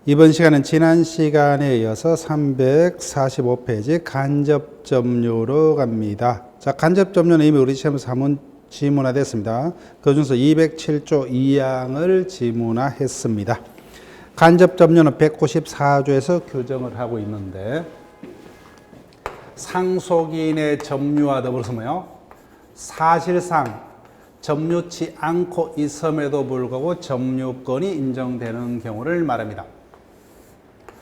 이번 시간은 지난 시간에 이어서 345페이지 간접점유로 갑니다. 자, 간접점유는 이미 우리 시험에서 한번 지문화됐습니다. 그 중에서 207조 2항을 지문화했습니다. 간접점유는 194조에서 규정을 하고 있는데 상속인의 점유와 더불어서 뭐요? 사실상 점유치 않고 있음에도 불구하고 점유권이 인정되는 경우를 말합니다.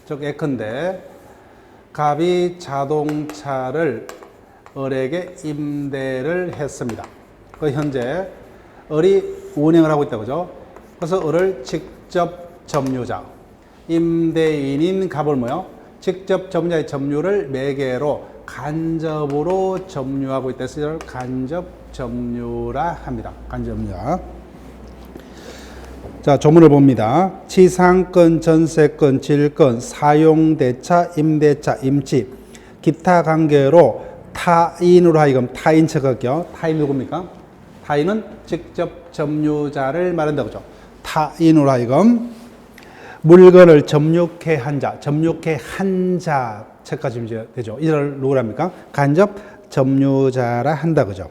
즉 예컨대 갑이 자동차를 을에게 임대를 했습니다. 그 현재 을이 운행을 하고 있다 그죠? 그래서 을을 직접 점유자, 임대인인 갑을 뭐요? 직접 점유자의 점유를 매개로 간접으로 점유하고 있다 해서 이걸 간접 점유라 합니다. 간접점유라. 자, 조문을 봅니다. 지상권, 전세권, 질권, 사용대차, 임대차, 임치, 기타 관계로 타인으로 하여금 타인 척할게요. 타인 누굽니까? 타인은 직접 점유자를 말한다고 하죠. 타인으로 하여금 물건을 점유케 한 자, 점유케 한 자 척까지 되죠. 이를 누구랍니까? 간접 점유자라 한다 그죠.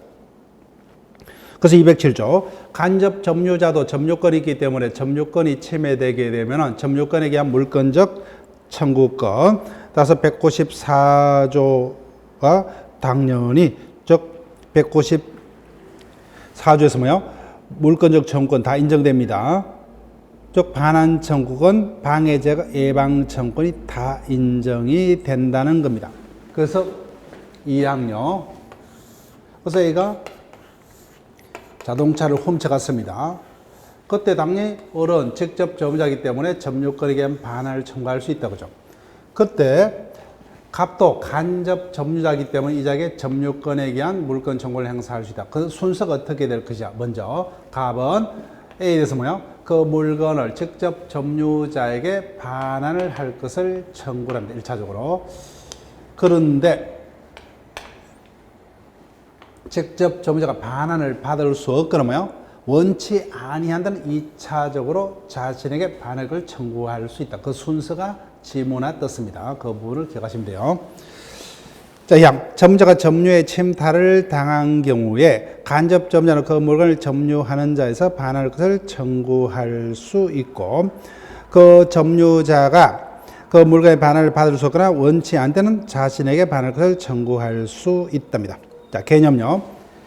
그래서 207조 간접 점유자도 점유권이 있기 때문에 점유권이 침해되게 되면 점유권에 대한 물권적 청구권. 따라서 194조가 당연히 즉 194조에서 뭐요? 물권적 청구권 다 인정됩니다. 즉 반환 청구권, 방해제거, 예방 청구권이 다 인정이 된다는 겁니다. 그래서 2항요. 그래서 얘가 자동차를 훔쳐갔습니다. 그때 당연히 을은 직접 점유자이기 때문에 점유권에 대한 반환을 청구할 수 있다 그죠. 그때 갑도 간접 점유자이기 때문에 이 자에게 점유권에 대한 물권 청구를 행사할 수 있다. 그 순서가 어떻게 될 것이냐. 먼저 갑은 A에 대해서 뭐요? 그 물건을 직접 점유자에게 반환을 할 것을 청구를 합니다. 1차적으로. 그런데 직접 점유자가 반환을 받을 수 없거나 뭐요? 원치 아니한다는 2차적으로 자신에게 반환을 청구할 수 있다. 그 순서가 지문화 떴습니다. 그 부분을 기억하시면 돼요. 자, 점유자가 점유의 침탈을 당한 경우에 간접 점유자는 그 물건을 점유하는 자에서 반환할 것을 청구할 수 있고 그 점유자가 그 물건의 반환을 받을 수 없거나 원치 않다는 자신에게 반환할 것을 청구할 수 있답니다. 자, 개념요.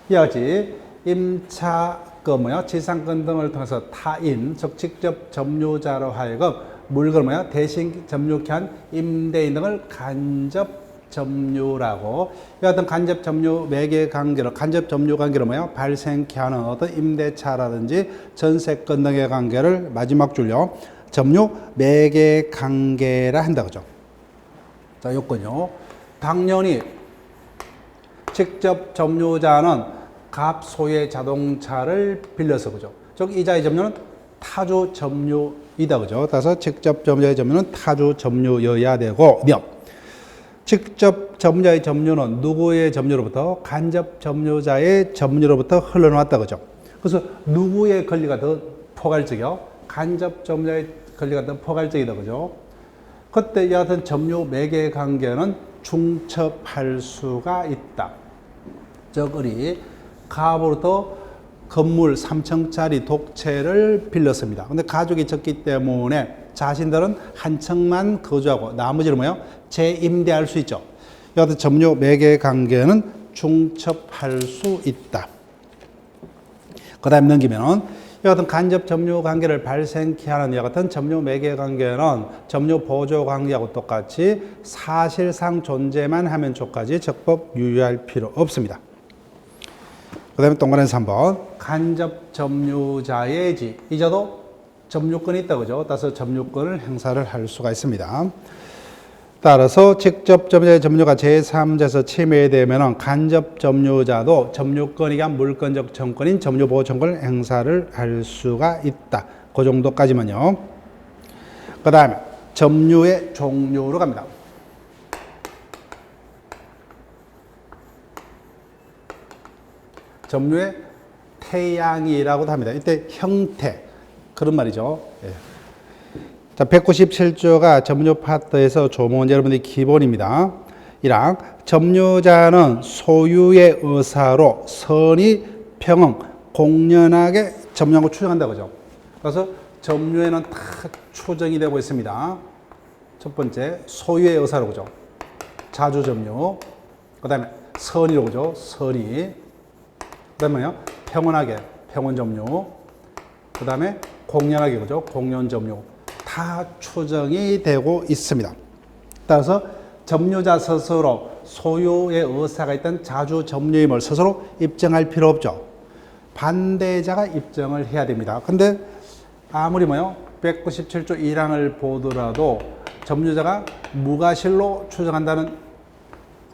이와 같이 임차권, 지상권 등을 통해서 타인, 즉 직접 점유자로 하여금 물건을 대신 점유케 한 임대인 등을 간접 점유라고, 이와 같은 간접 점유 매개 관계로, 간접 점유 관계로 발생케 하는 어떤 임대차라든지 전세권 등의 관계를 마지막 줄요. 점유 매개 관계라 한다 그죠. 자, 요건요. 당연히 직접 점유자는 갑 소유의 자동차를 빌려서 그죠. 즉 이자의 점유는 타주 점유이다 그죠. 따라서 직접 점유자의 점유는 타주 점유여야 되고, 직접 점유자의 점유는 누구의 점유로부터? 간접 점유자의 점유로부터 흘러나왔다 그죠. 그래서 누구의 권리가 더 포괄적이요? 간접 점유자의 권리가 더 포괄적이다 그죠. 그때 이 같은 점유 매개 관계는 중첩할 수가 있다. 즉 을이 갑으로부터 건물 3층짜리 독채를 빌렸습니다. 근데 가족이 적기 때문에 자신들은 한 층만 거주하고 나머지를 재임대할 수 있죠. 이 같은 점유 매개 관계는 중첩할 수 있다. 그 다음에 넘기면은 이 같은 간접 점유 관계를 발생케 하는 이 같은 점유 매개 관계는 점유 보조 관계하고 똑같이 사실상 존재만 하면 좋까지 적법 유효할 필요 없습니다. 그 다음에 동그라미에서 한번 간접 점유자의 지, 이자도 점유권이 있다 그죠. 따라서 점유권을 행사를 할 수가 있습니다. 따라서 직접 점유자의 점유가 제3자에서 침해되면 간접 점유자도 점유권에 대한 물권적 청구권인 점유보호 청구권을 행사를 할 수가 있다. 그 정도까지만요. 그 다음에 점유의 종류로 갑니다. 점유의 태양이라고도 합니다. 이때 형태, 그런 말이죠. 예. 자, 197조가 점유 파트에서 조문 여러분들이 기본입니다. 1항 점유자는 소유의 의사로 선의, 평응, 공연하게 점유하고 추정한다 그죠. 그래서 점유에는 다 추정이 되고 있습니다. 첫 번째 소유의 의사로 그죠. 자주 점유. 그 다음에 선의로 그죠. 선의. 그 다음에요 평온하게 평온 점유. 그 다음에 공연하게 그죠. 공연 점유. 다 추정이 되고 있습니다. 따라서 점유자 스스로 소유의 의사가 있던 자주 점유임을 스스로 입증할 필요 없죠. 반대자가 입증을 해야 됩니다. 근데 아무리 197조 1항을 보더라도 점유자가 무과실로 추정한다는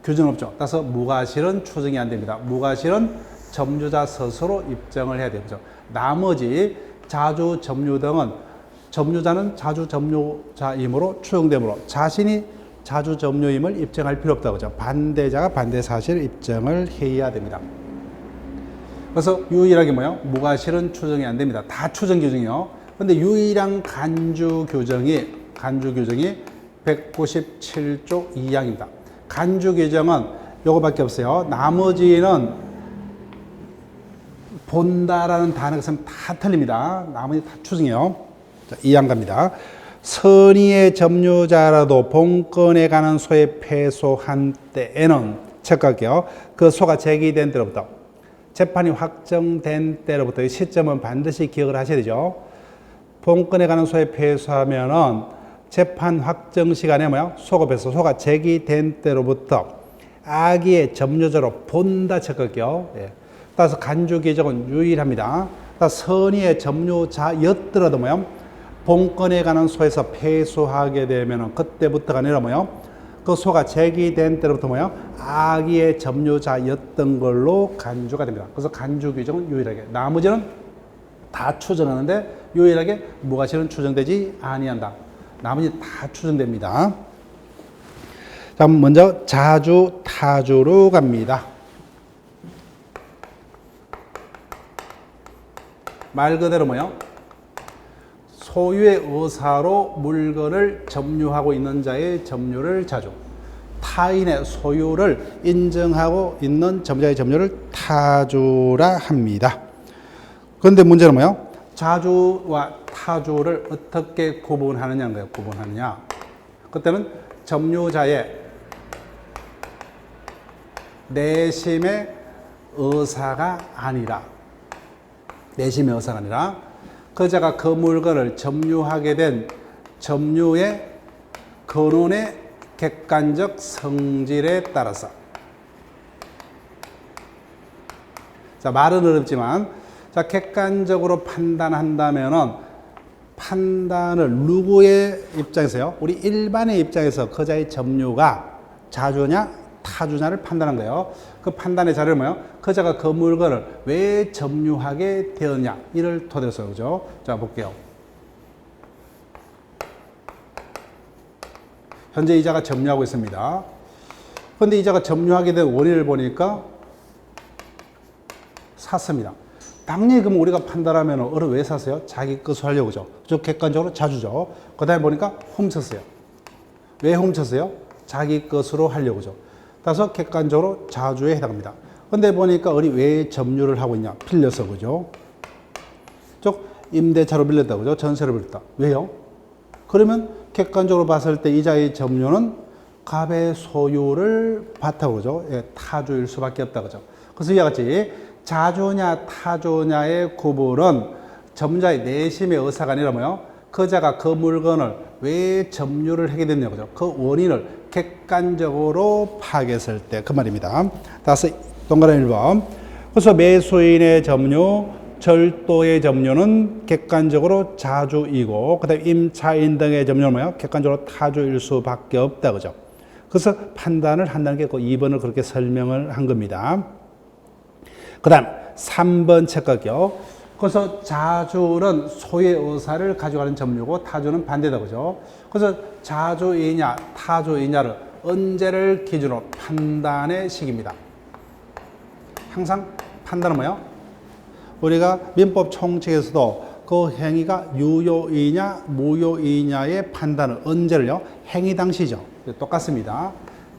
규정은 없죠. 따라서 무과실은 추정이 안 됩니다. 무과실은 점유자 스스로 입증을 해야 되죠. 나머지 자주 점유 등은 점유자는 자주 점유자임으로 추정되므로 자신이 자주 점유임을 입증할 필요 없다고 하죠. 반대자가 반대 사실을 입증을 해야 됩니다. 그래서 유일하게 무과실은 추정이 안 됩니다. 다 추정 규정이요. 근데 유일한 간주 규정이 197조 2항입니다. 간주 규정은 요거밖에 없어요. 나머지는 본다라는 단어가 있으면 다 틀립니다. 나머지 다 추정이에요. 자, 2항 갑니다. 선의의 점유자라도 본건에 관한 소에 패소한 때에는 척각이요. 그 소가 제기된 때로부터 재판이 확정된 때로부터 시점은 반드시 기억을 하셔야 되죠. 본건에 관한 소에 패소하면은 재판 확정 시간에 소가 패소, 소가 제기된 때로부터 악의의 점유자로 본다 척각이요. 예. 따라서 간주 규정은 유일합니다. 따라서 선의의 점유자였더라도 본건에 관한 소에서 패소하게 되면은 그때부터가 아니라 그 소가 제기된 때로부터 악의의 점유자였던 걸로 간주가 됩니다. 그래서 간주 규정은 유일하게, 나머지는 다 추정하는데 유일하게 무과실은 추정되지 아니한다. 나머지 다 추정됩니다. 자, 먼저 자주 타주로 갑니다. 말 그대로 소유의 의사로 물건을 점유하고 있는 자의 점유를 자주, 타인의 소유를 인정하고 있는 점유자의 점유를 타주라 합니다. 그런데 문제는 자주와 타주를 어떻게 구분하느냐인 거예요. 구분하느냐. 그때는 점유자의 내심의 의사가 아니라, 내심의 의사가 아니라 그자가 그 물건을 점유하게 된 점유의 근원의 객관적 성질에 따라서. 자, 말은 어렵지만, 자, 객관적으로 판단한다면은 판단을 누구의 입장에서요? 우리 일반의 입장에서 그자의 점유가 자주냐 타주냐를 판단한 거예요. 그 판단의 자료는 그자가 그 물건을 왜 점유하게 되었냐, 이를 토대로 써요. 그죠? 자, 볼게요. 현재 이자가 점유하고 있습니다. 그런데 이자가 점유하게 된 원인을 보니까 샀습니다. 당연히 그럼 우리가 판단하면 어느 왜 샀어요? 자기 것으로 하려고 죠. 저 객관적으로 자주죠. 그 다음에 보니까 훔쳤어요. 왜 훔쳤어요? 자기 것으로 하려고 죠. 따라서 객관적으로 자주에 해당합니다. 근데 보니까 우리 왜 점유를 하고 있냐? 빌려서 그죠? 즉 임대차로 빌렸다 그죠? 전세로 빌렸다. 왜요? 그러면 객관적으로 봤을 때 이자의 점유는 갑의 소유를 바탕으로 그죠? 예, 타주일 수밖에 없다 그죠? 그래서 이와 같이 자주냐 타주냐의 구분은 점유자의 내심의 의사가 아니라 그자가 그 물건을 왜 점유를 하게 됐냐 그죠? 그 원인을 객관적으로 파악했을 때 그 말입니다. 다섯 동그라미 1번. 그래서 매수인의 점유, 절도의 점유는 객관적으로 자주이고 그다음에 임차인 등의 점유는 객관적으로 타주일 수밖에 없다 그죠? 그래서 판단을 한다는 게 그 2번을 그렇게 설명을 한 겁니다. 그다음 3번 척각이요. 그래서 자주는 소유의 의사를 가져가는 점유고 타주는 반대다 그죠? 그래서 자주이냐 타주이냐를 언제를 기준으로 판단의 시기입니다. 항상 판단은 우리가 민법 총칙에서도 그 행위가 유효이냐 무효이냐의 판단을 언제를요? 행위 당시죠. 똑같습니다.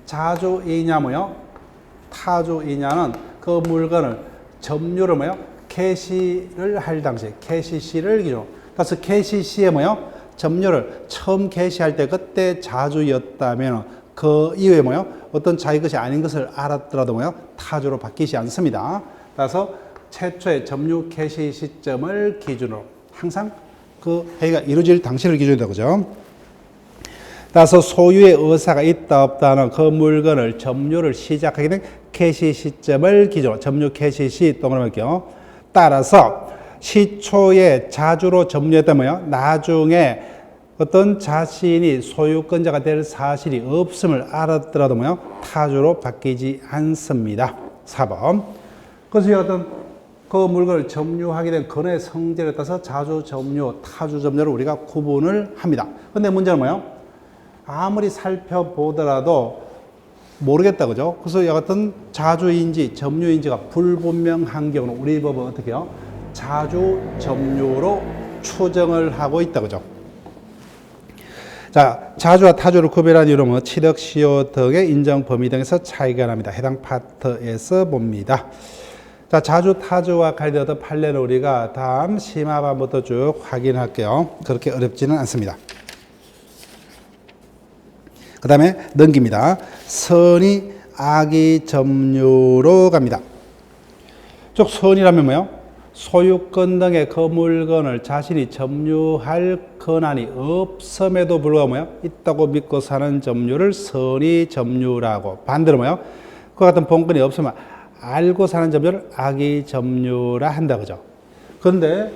자주이냐 뭐요? 타주이냐는 그 물건을 점유를 뭐요? 개시를 할 당시 개시 시를 기준으로. 그래서 개시 시에 뭐요? 점유를 처음 개시할 때 그때 자주였다면 그 이후에 뭐요? 어떤 자기 것이 아닌 것을 알았더라도 뭐요? 타주로 바뀌지 않습니다. 따라서 최초의 점유 개시 시점을 기준으로 항상 그 행위가 이루어질 당시를 기준으로 그죠? 따라서 소유의 의사가 있다 없다는 그 물건을 점유를 시작하게 된 개시 시점을 기준으로 점유 개시 시 동그라미요. 따라서 시초에 자주로 점유했다면요. 나중에 어떤 자신이 소유권자가 될 사실이 없음을 알았더라도 뭐요? 타주로 바뀌지 않습니다. 4번. 그래서 어떤 그 물건을 점유하게 된 건의 성질에 따라서 자주 점유, 타주 점유를 우리가 구분을 합니다. 근데 문제는 뭐예요? 아무리 살펴보더라도 모르겠다, 그죠? 그래서 여하튼 자주인지 점유인지가 불분명한 경우는 우리 법은 어떻게 해요? 자주 점유로 추정을 하고 있다, 그죠? 자, 자주와 타주를 구별한 이유는 취득, 시효 등의 인정 범위 등에서 차이가 납니다. 해당 파트에서 봅니다. 자, 자주, 타주와 관련된 판례는 우리가 다음 심화반부터 쭉 확인할게요. 그렇게 어렵지는 않습니다. 그 다음에 넘깁니다. 선이 악의 점유로 갑니다. 쭉 선이라면 뭐요? 소유권 등의 그 물건을 자신이 점유할 권한이 없음에도 불구하고 뭐요? 있다고 믿고 사는 점유를 선의 점유라고. 반대로 뭐요? 그 같은 본권이 없으면 알고 사는 점유를 악의 점유라 한다, 그죠? 그런데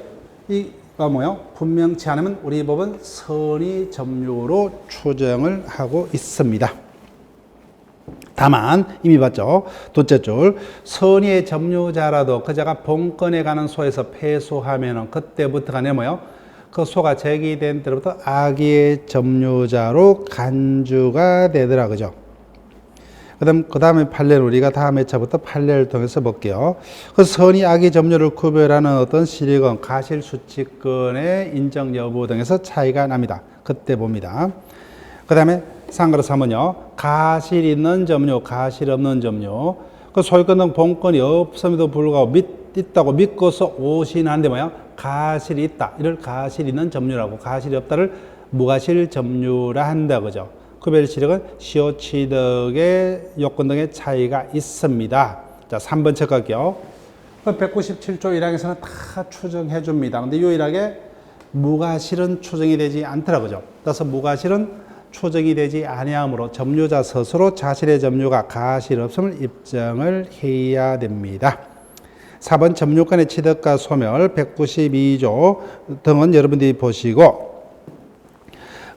이가 뭐요? 분명치 않으면 우리 법은 선의 점유로 추정을 하고 있습니다. 다만 이미 봤죠. 둘째 줄 선의의 점유자라도 그자가 본권에 가는 소에서 패소하면은 그때부터가 뭐요? 그 소가 제기된 때부터 악의 점유자로 간주가 되더라, 그죠? 그 다음에 판례를 우리가 다음 회차부터 판례를 통해서 볼게요. 그 선의 악의 점유를 구별하는 어떤 실익은 가실수칙권의 인정 여부 등에서 차이가 납니다. 그때 봅니다. 그 다음에 상가로 3은요. 가실 있는 점유, 가실 없는 점유. 그 소유권 등 본권이 없음에도 불구하고 있다고 믿고서 오신하는데 뭐야? 가실이 있다. 이를 가실 있는 점유라고. 가실이 없다를 무가실 점유라 한다, 그죠? 구별 실익은 시효 취득의 요건 등의 차이가 있습니다. 자, 3번 체크할게요. 197조 1항에서는 다 추정해 줍니다. 근데 유일하게 무가실은 추정이 되지 않더라, 그죠? 따라서 무가실은 추정이 되지 아니하므로 점유자 스스로 자신의 점유가 가실 없음을 입증을 해야 됩니다. 4번 점유권의 취득과 소멸 192조 등은 여러분들이 보시고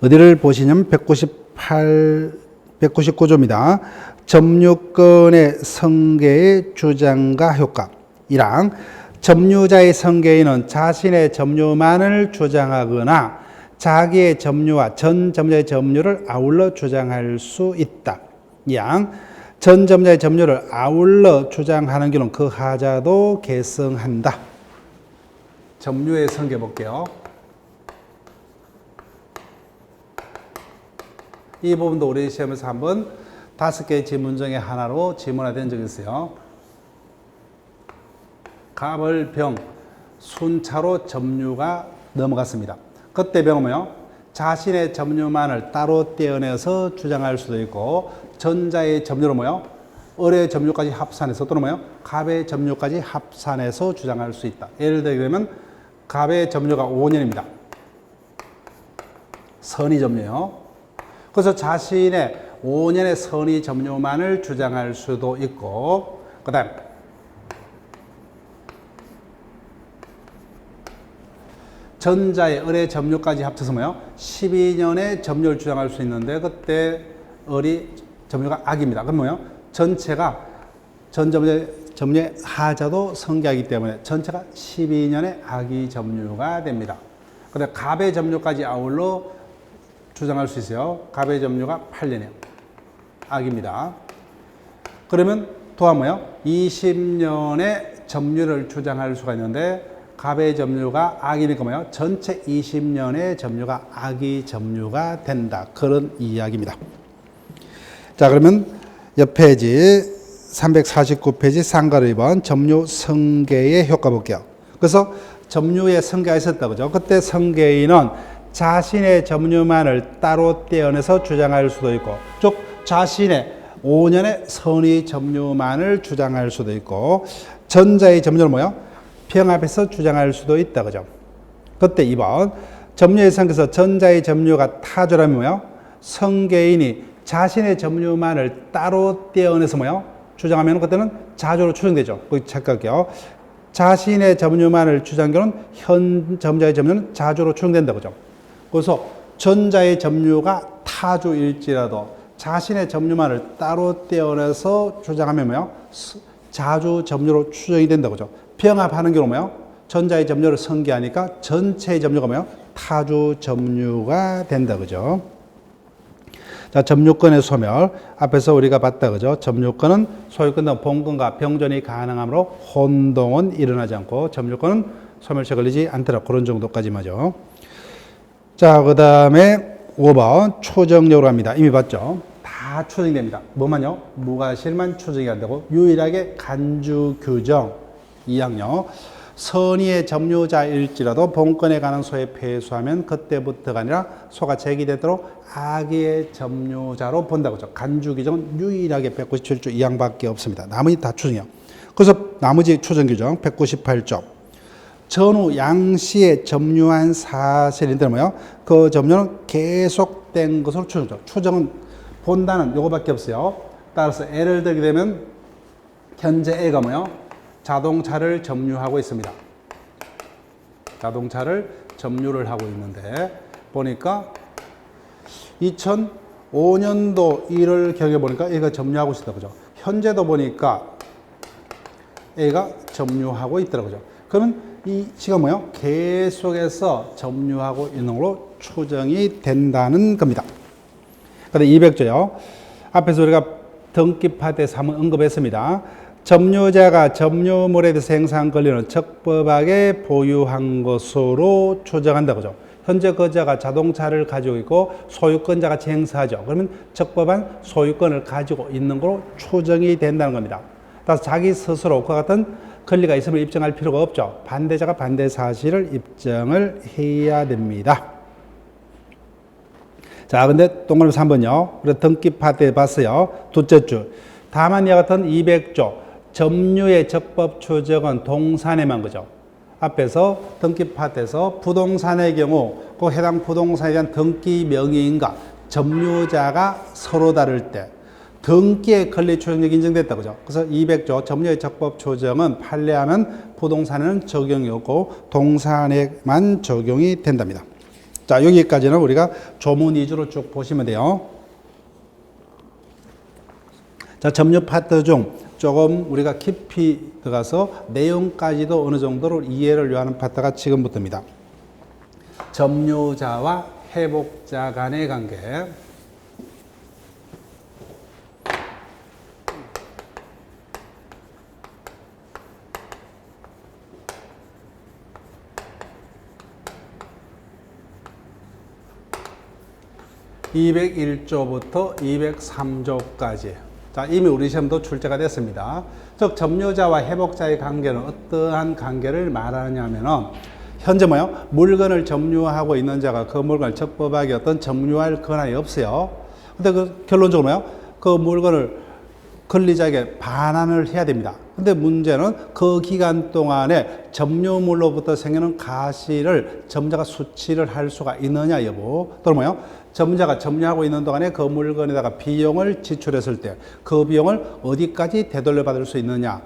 어디를 보시냐면 199조입니다. 점유권의 성계의 주장과 효과 1항 점유자의 성계인은 자신의 점유만을 주장하거나 자기의 점유와 전 점유자의 점유를 아울러 주장할 수 있다. 2항 전 점유자의 점유를 아울러 주장하는 경우는 그 하자도 계승한다. 점유의 성계 볼게요. 이 부분도 우리 시험에서 한번 5개의 지문 중에 하나로 지문화된 적이 있어요. 갑을 병 순차로 점유가 넘어갔습니다. 그때 병은 뭐요? 자신의 점유만을 따로 떼어내서 주장할 수도 있고 전자의 점유로 뭐요? 을의 점유까지 합산해서 또는 뭐요? 갑의 점유까지 합산해서 주장할 수 있다. 예를 들면 갑의 점유가 5년입니다. 선의 점유요. 그래서 자신의 5년의 선의 점유만을 주장할 수도 있고 그 다음 전자의 을의 점유까지 합쳐서 뭐요? 12년의 점유를 주장할 수 있는데 그때 을이 점유가 악입니다. 그럼 뭐요? 전체가 전 점유의 하자도 성계하기 때문에 전체가 12년의 악의 점유가 됩니다. 그런데 갑의 점유까지 아울러 주장할 수 있어요. 갑의 점유가 8년이에요. 악입니다. 그러면 또한 뭐요? 20년의 점유를 주장할 수가 있는데 갑의 점유가 악이니까 뭐예요? 전체 20년의 점유가 악이 점유가 된다. 그런 이야기입니다. 자, 그러면 옆 페이지 349페이지 상가를 2번 점유 성계의 효과 볼게요. 그래서 점유의 성계가 있었다. 그죠? 그때 성계인은 자신의 점유만을 따로 떼어내서 주장할 수도 있고, 즉, 자신의 5년의 선의 점유만을 주장할 수도 있고, 전자의 점유를 뭐요? 병합해서 주장할 수도 있다. 그죠? 그때 2번 점유의 성계에서 전자의 점유가 타조라면 뭐요? 성계인이 자신의 점유만을 따로 떼어내서 뭐요? 주장하면 그때는 자조로 추정되죠. 거기 착각이요. 자신의 점유만을 주장하는 현 점자의 점유는 자조로 추정된다. 그죠? 그래서 전자의 점유가 타조일지라도 자신의 점유만을 따로 떼어내서 주장하면 뭐요? 자주 점유로 추정이 된다. 그죠? 병합하는 경우 뭐요? 전자의 점유를 성계하니까 전체의 점유가 뭐요? 타주 점유가 된다. 그죠? 자, 점유권의 소멸. 앞에서 우리가 봤다. 그죠? 점유권은 소유권 등 본권과 병존이 가능하므로 혼동은 일어나지 않고 점유권은 소멸시에 걸리지 않더라. 그런 정도까지마죠. 자, 그 다음에 5번 추정력으로 합니다. 이미 봤죠? 다 추정이 됩니다. 뭐만요? 무과실만 추정이 안 되고 유일하게 간주 규정 2항요. 선의의 점유자일지라도 본권에 관한 소에 패소하면 그때부터가 아니라 소가 제기되도록 악의 점유자로 본다고 하죠. 간주 규정은 유일하게 197조 2항밖에 없습니다. 나머지 다 추정이요. 그래서 나머지 추정 규정 198조. 전후 양씨에 점유한 사실인데 뭐요? 그 점유는 계속된 것으로 추정죠. 추정은 본다는 요거밖에 없어요. 따라서 예를 들게 되면 현재 A가 뭐요? 자동차를 점유하고 있습니다. 자동차를 점유를 하고 있는데 보니까 2005년도 1월경에 보니까 A가 점유하고 있다. 그죠? 현재도 보니까 A가 점유하고 있더라고요. 그러면 이 시가 뭐예요? 계속해서 점유하고 있는 걸로 추정이 된다는 겁니다. 그다음 200조요. 앞에서 우리가 등기파트에서 한번 언급했습니다. 점유자가 점유물에 대해서 행사한 권리는 적법하게 보유한 것으로 추정한다. 그죠? 현재 거자가 자동차를 가지고 있고 소유권자가 행사하죠. 그러면 적법한 소유권을 가지고 있는 걸로 추정이 된다는 겁니다. 따라서 자기 스스로 그와 같은 권리가 있음을 입증할 필요가 없죠. 반대자가 반대 사실을 입증을 해야 됩니다. 자, 근데 동그라미 3번요. 우리 등기 파트에 봤어요. 둘째 줄. 다만 이와 같은 200조. 점유의 적법 추정은 동산에만 그죠. 앞에서 등기 파트에서 부동산의 경우 그 해당 부동산에 대한 등기 명의인과 점유자가 서로 다를 때 등기의 권리 추정력이 인정됐다. 그죠? 그래서 200조 점유의 적법 추정은 판례하면 부동산에는 적용이 없고 동산에만 적용이 된답니다. 자, 여기까지는 우리가 조문 위주로 쭉 보시면 돼요. 자, 점유 파트 중 조금 우리가 깊이 들어가서 내용까지도 어느 정도로 이해를 요하는 파트가 지금부터입니다. 점유자와 회복자 간의 관계. (201조부터) (203조까지) 자, 이미 우리 시험도 출제가 됐습니다. 즉 점유자와 회복자의 관계는 어떠한 관계를 말하느냐 하면은 현재 뭐요? 물건을 점유하고 있는 자가 그 물건을 적법하게 어떤 점유할 권한이 없어요. 근데 그 결론적으로 뭐요? 그 물건을 권리자에게 반환을 해야 됩니다. 근데 문제는 그 기간 동안에 점유물로부터 생기는 가시를 점자가 수취를 할 수가 있느냐 여부, 또는 뭐요? 점자가 점유하고 있는 동안에 그 물건에다가 비용을 지출했을 때 그 비용을 어디까지 되돌려 받을 수 있느냐,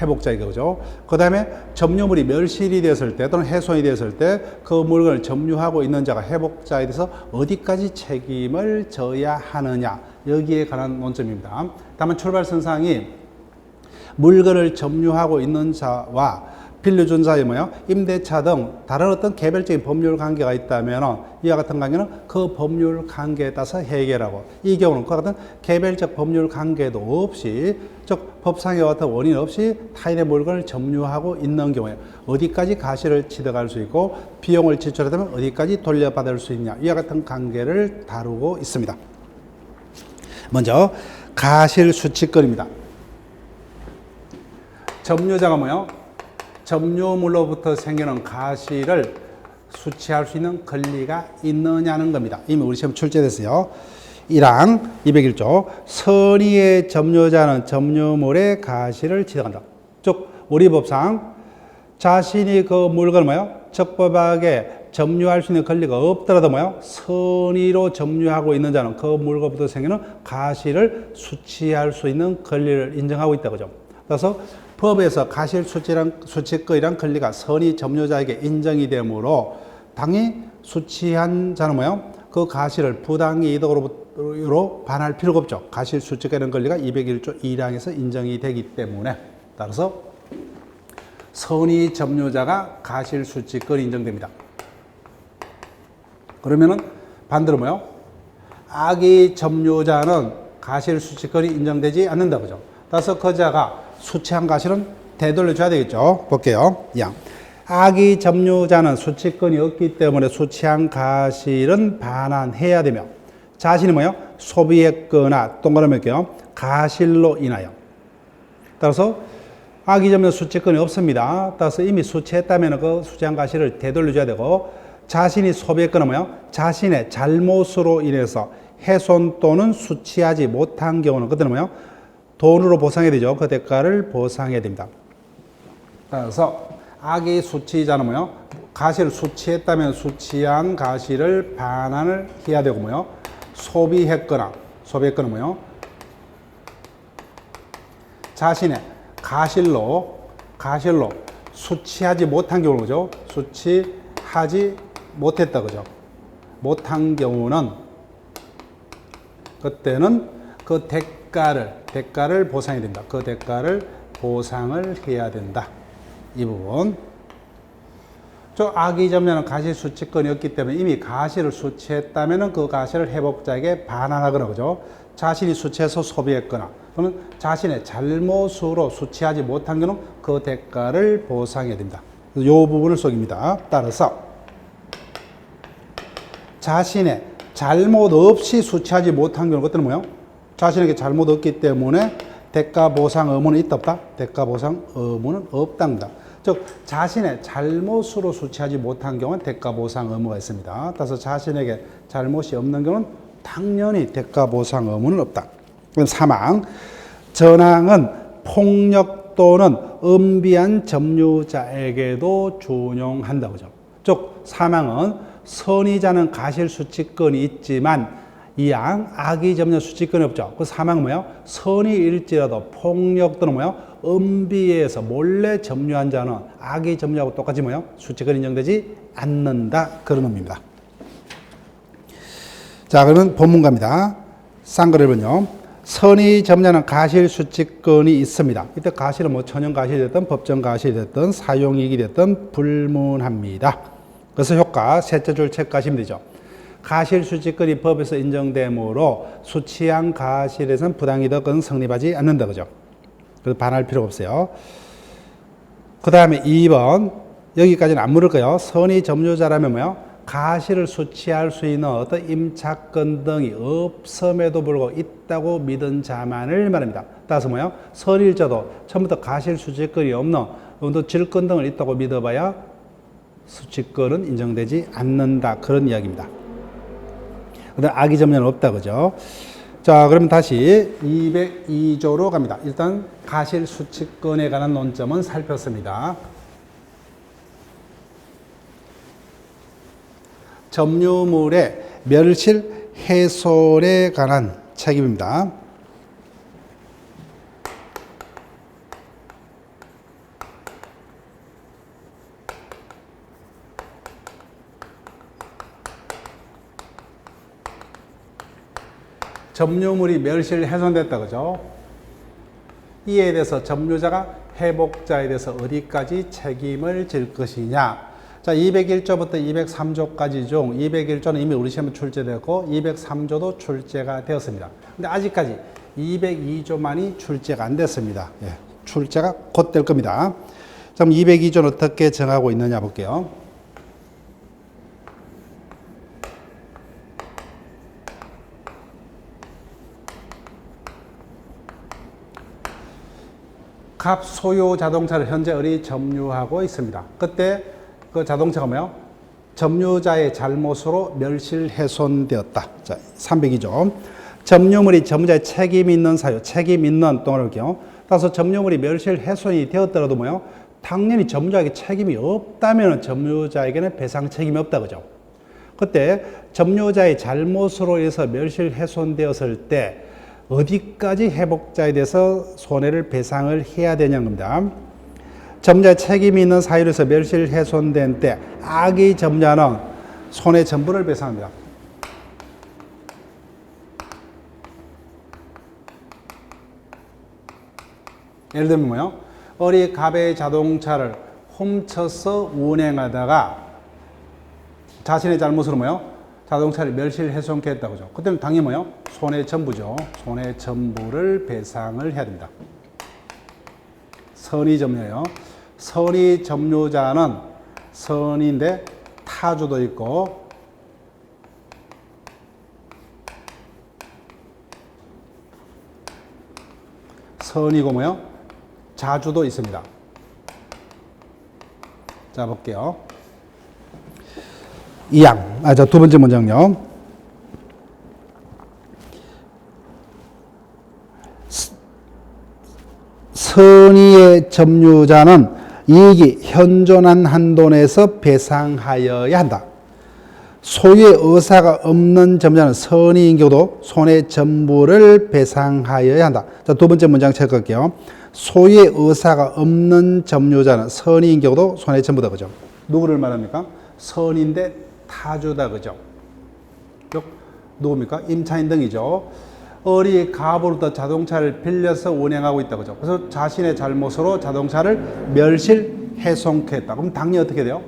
회복자에게. 그죠? 그 다음에 점유물이 멸실이 됐을 때 또는 훼손이 됐을 때 그 물건을 점유하고 있는 자가 회복자에 대해서 어디까지 책임을 져야 하느냐, 여기에 관한 논점입니다. 다만 출발선상이 물건을 점유하고 있는 자와 빌려준 자의 뭐요? 임대차 등 다른 어떤 개별적인 법률 관계가 있다면 이와 같은 관계는 그 법률 관계에 따라서 해결하고, 이 경우는 그와 같은 개별적 법률 관계도 없이 즉 법상의 같은 원인 없이 타인의 물건을 점유하고 있는 경우에 어디까지 가시를 취득할 수 있고 비용을 지출하다면 어디까지 돌려받을 수 있냐, 이와 같은 관계를 다루고 있습니다. 먼저 가실수취권입니다. 점유자가 뭐요? 점유물로부터 생기는 가실을 수취할 수 있는 권리가 있느냐는 겁니다. 이미 우리 시험 출제됐어요. 1항 201조 선의의 점유자는 점유물의 가실을 취득한다. 즉 우리 법상 자신이 그 물건을 뭐요? 적법하게 점유할 수 있는 권리가 없더라도 뭐요? 선의로 점유하고 있는 자는 그 물건부터 생기는 가실을 수취할 수 있는 권리를 인정하고 있다. 그죠? 그래서 법에서 가실 수취권이란 권리가 선의 점유자에게 인정이 되므로 당연히 수취한 자는 뭐요? 그 가실을 부당의 이득으로 반할 필요가 없죠. 가실 수취권이라는 권리가 201조 1항에서 인정이 되기 때문에 따라서 선의 점유자가 가실 수취권이 인정됩니다. 그러면은 반대로 뭐요? 악의 점유자는 가실 수취권이 인정되지 않는다. 그죠? 따라서 그 자가 수취한 가실은 되돌려줘야 되겠죠. 볼게요. 양. 악의 점유자는 수취권이 없기 때문에 수취한 가실은 반환해야 되며 자신이 뭐요? 소비했거나 동그라미게요. 가실로 인하여. 따라서 악의 점유자 수취권이 없습니다. 따라서 이미 수취했다면 그 수취한 가실을 되돌려줘야 되고 자신이 소비했거나 뭐요? 자신의 잘못으로 인해서 훼손 또는 수취하지 못한 경우는 그때는 뭐요? 돈으로 보상해야 되죠. 그 대가를 보상해야 됩니다. 따라서 악의 수취자는 뭐요? 가실을 수취했다면 수취한 가실을 반환을 해야 되고 뭐요? 소비했거나 뭐요? 자신의 가실로 수취하지 못한 경우는 그죠? 수취하지 못했다. 그죠? 못한 경우는 그때는 그 대가를 보상해야 된다. 그 대가를 보상을 해야 된다. 이 부분. 저 악의 점유자는 가실 수취권이 없기 때문에 이미 가실을 수취했다면 그 가실을 회복자에게 반환하거나 그죠? 자신이 수취해서 소비했거나 또는 자신의 잘못으로 수취하지 못한 경우는 그 대가를 보상해야 됩니다. 이 부분을 속입니다. 따라서 자신의 잘못 없이 수취하지 못한 경우는 그때는 뭐예요? 자신에게 잘못 없기 때문에 대가 보상 의무는 있다 없다? 대가 보상 의무는 없답니다. 즉 자신의 잘못으로 수취하지 못한 경우는 대가 보상 의무가 있습니다. 따라서 자신에게 잘못이 없는 경우는 당연히 대가 보상 의무는 없다. 그럼 3항 전항은 폭력 또는 은비한 점유자에게도 준용한다. 그죠? 즉 3항은 선의자는 가실 수취권이 있지만 이항 악의 점유자 수취권이 없죠. 그 3항은 뭐예요? 선의일지라도 폭력 또는 뭐예요? 은비에서 몰래 점유한 자는 악의 점유하고 똑같이 뭐예요? 수취권이 인정되지 않는다. 그런 의미입니다. 자, 그러면 본문갑니다. 쌍그랩은요. 선의 점유자는 가실 수취권이 있습니다. 이때 가실은 뭐 천연 가실이 됐든 법정 가실이 됐든 사용이익이 됐든 불문합니다. 그래서 효과 셋째 줄 체크하시면 되죠. 가실 수취권이 법에서 인정되므로 수취한 가실에서는 부당이득은 성립하지 않는다. 그죠? 그래서 반할 필요가 없어요. 그 다음에 2번. 여기까지는 안 물을 거예요. 선의 점유자라면 뭐요? 가실을 수취할 수 있는 어떤 임차권 등이 없음에도 불구하고 있다고 믿은 자만을 말합니다. 따라서 뭐요? 선의일자도 처음부터 가실 수취권이 없는 또 질권 등을 있다고 믿어봐야 수취권은 인정되지 않는다. 그런 이야기입니다. 그다음 악의 점유는 없다. 그죠? 자, 그러면 다시 202조로 갑니다. 일단 가실 수취권에 관한 논점은 살폈습니다. 점유물의 멸실 훼손에 관한 책임입니다. 점유물이 멸실 훼손됐다. 그죠? 이에 대해서 점유자가 회복자에 대해서 어디까지 책임을 질 것이냐. 자, 201조부터 203조까지 중 201조는 이미 우리 시험에 출제되었고 203조도 출제가 되었습니다. 근데 아직까지 202조만이 출제가 안 됐습니다. 예, 출제가 곧 될 겁니다. 그럼 202조는 어떻게 정하고 있느냐 볼게요. 갑 소유 자동차를 현재 어디 점유하고 있습니다. 그때 그 자동차가 뭐요? 점유자의 잘못으로 멸실훼손되었다. 자, 302조. 점유물이 점유자의 책임 있는 사유, 책임 있는 동그라미 볼게요. 따라서 점유물이 멸실훼손이 되었더라도 뭐요? 당연히 점유자에게 책임이 없다면 점유자에게는 배상 책임이 없다, 그죠? 그때 점유자의 잘못으로 인해서 멸실훼손되었을 때 어디까지 회복자에 대해서 손해를 배상을 해야 되냐는 겁니다. 점유자의 책임이 있는 사유로 해서 멸실훼손된 때 악의 점유자는 손해 전부를 배상합니다. 예를 들면 뭐요? 어리 갑의 자동차를 훔쳐서 운행하다가 자신의 잘못으로 뭐요? 자동차를 멸실훼손케 했다고 하죠. 그때는 당연히 뭐요? 손해 전부죠. 손해 전부를 배상을 해야 됩니다. 선의 점유예요. 선의 점유자는 선인데 타주도 있고 선이고 뭐요? 자주도 있습니다. 자, 볼게요. 두 번째 문장요. 선의의 점유자는 이익이 현존한 한도 내에서 배상하여야 한다. 소유의 의사가 없는 점유자는 선의인 경우도 손해 전부를 배상하여야 한다. 자, 두 번째 문장 체크할게요. 소유의 의사가 없는 점유자는 선의인 경우도 손해 전부다, 그죠? 누구를 말합니까? 선인데 타주다, 그죠? 누굽니까? 임차인 등이죠. 어리 갑으로부터 자동차를 빌려서 운행하고 있다, 그죠? 그래서 자신의 잘못으로 자동차를 멸실훼손케 했다. 그럼 당연히 어떻게 돼요?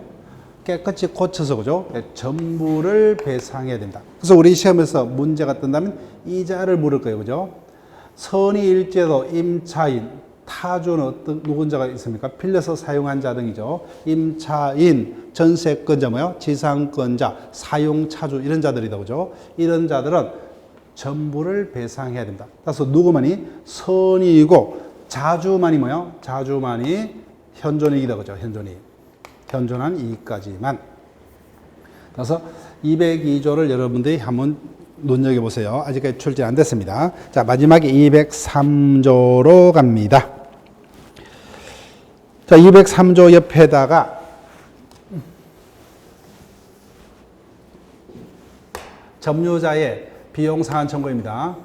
깨끗이 고쳐서, 그죠? 전부를 배상해야 된다. 그래서 우리 시험에서 문제가 뜬다면 이자를 물을 거예요, 그죠? 선의일제도 임차인, 타주는 누군자가 있습니까? 빌려서 사용한 자 등이죠. 임차인, 전세권자, 뭐요? 지상권자, 사용차주 이런 자들이다, 그죠? 이런 자들은 전부를 배상해야 된다. 따라서 누구만이? 선의이고 자주만이 뭐요? 자주만이 현존이익이다, 그죠? 현존한 이익까지만. 그래서 202조를 여러분들이 한번 눈여겨보세요. 아직까지 출제 안 됐습니다. 자, 마지막에 203조로 갑니다. 자, 203조 옆에다가 점유자의 비용 상환 청구입니다.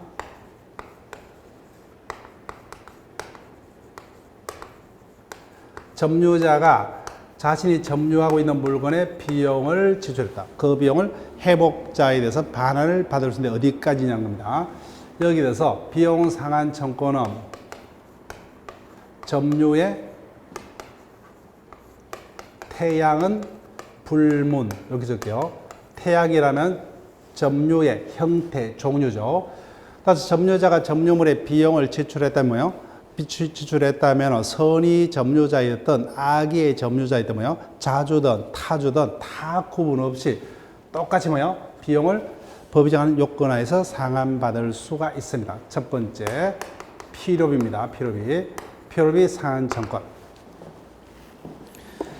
점유자가 자신이 점유하고 있는 물건의 비용을 지출했다. 그 비용을 회복자에 대해서 반환을 받을 수 있는데 어디까지냐는 겁니다. 여기 대해서 비용 상환 청구는 점유의 태양은 불문, 이렇게 적게요. 태양이라면 점유의 형태, 종류죠. 따라서 점유자가 점유물의 비용을 지출했다면요. 지출했다면 선의 점유자였던 악의 점유자였던 뭐요? 자주든 타주든 다 구분 없이 똑같이 뭐요? 비용을 법이 정하는 요건 하에서 상환받을 수가 있습니다. 첫 번째 필요비입니다. 필요비 상환 청구.